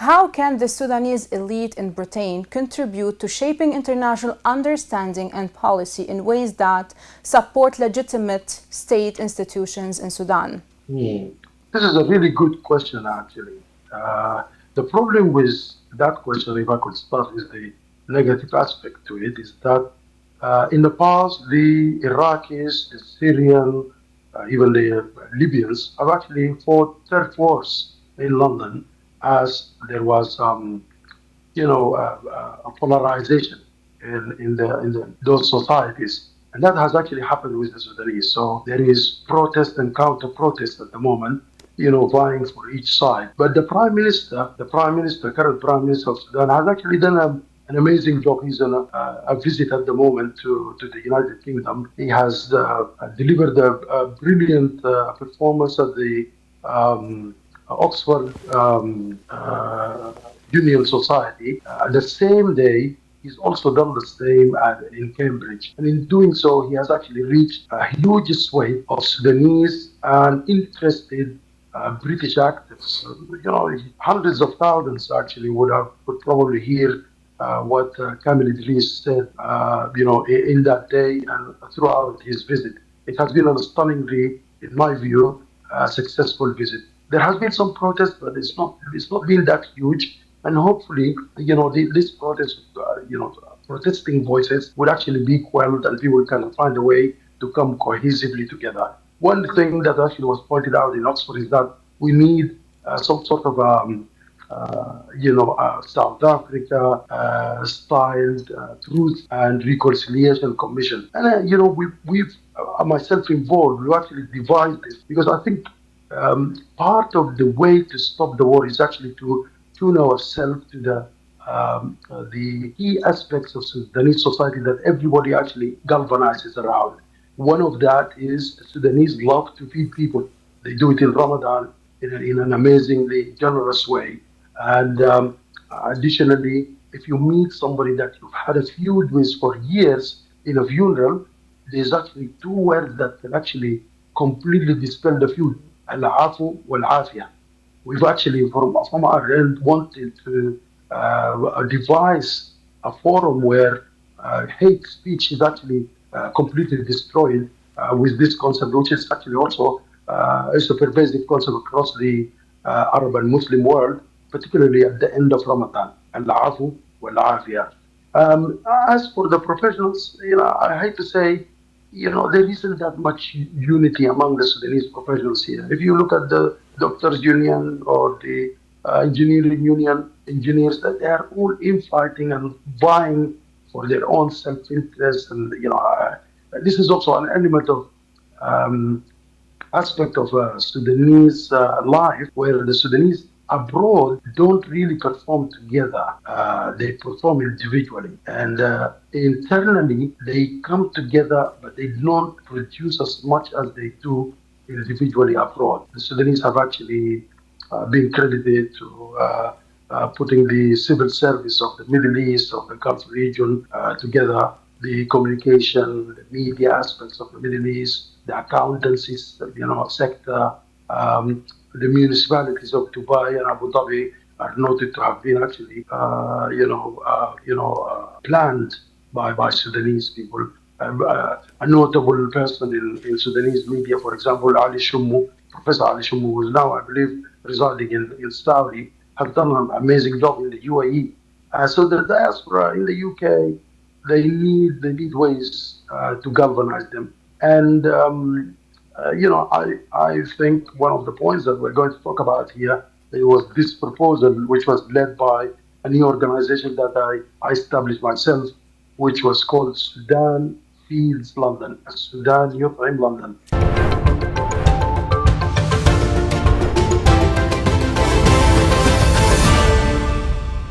how can the Sudanese elite in Britain contribute to shaping international understanding and policy in ways that support legitimate state institutions in Sudan? This is a really good question, actually. The problem with that question, if I could start with the negative aspect to it, is that in the past, the Iraqis, the Syrian, even the Libyans have actually fought turf wars in London as there was, a polarization in those societies. And that has actually happened with the Sudanese. So there is protest and counter protest at the moment, vying for each side. But current Prime Minister of Sudan, has actually done an amazing job. He's on a visit at the moment to the United Kingdom. He has delivered a brilliant performance at the Oxford Union Society. The same day, he's also done the same in Cambridge. And in doing so, he has actually reached a huge swathe of Sudanese and interested British actors. Hundreds of thousands actually would probably hear what Kamil Idris said, in that day and throughout his visit. It has been a stunningly, in my view, successful visit. There has been some protest, but it's not been that huge. And hopefully, this protest, protesting voices would actually be quelled and people can find a way to come cohesively together. One thing that actually was pointed out in Oxford is that we need some sort of, South Africa styled Truth and Reconciliation Commission. And, we've myself involved, we actually devised this because I think part of the way to stop the war is actually to tune ourselves to the key aspects of Sudanese society that everybody actually galvanizes around. One of that is Sudanese love to feed people. They do it in Ramadan in an amazingly generous way. And additionally, if you meet somebody that you've had a feud with for years in a funeral, there's actually two words that can actually completely dispel the feud: al-afu wal-afia. We've actually, from our end, wanted to devise a forum where hate speech is actually completely destroyed with this concept, which is actually also is a pervasive concept across the Arab and Muslim world, particularly at the end of Ramadan. Al-afu wal-afia. As for the professionals, I hate to say, there isn't that much unity among the Sudanese professionals here. If you look at the doctors' union or the engineering union, engineers, that they are all infighting and vying for their own self-interest. And, this is also an element of aspect of Sudanese life, where the Sudanese abroad don't really perform together. They perform individually. And internally, they come together, but they don't produce as much as they do individually abroad. The Sudanese have actually been credited to putting the civil service of the Middle East, of the Gulf region together, the communication, the media aspects of the Middle East, the accountancy, sector, the municipalities of Dubai and Abu Dhabi are noted to have been actually, planned by Sudanese people. A notable person in Sudanese media, for example, Professor Ali Shummu, who is now, I believe, residing in Saudi, have done an amazing job in the UAE. So the diaspora in the UK, they need ways to galvanize them. And I think one of the points that we're going to talk about here, it was this proposal, which was led by a new organization that I established myself, which was called Sudan Feeds London, Sudan Youth in London.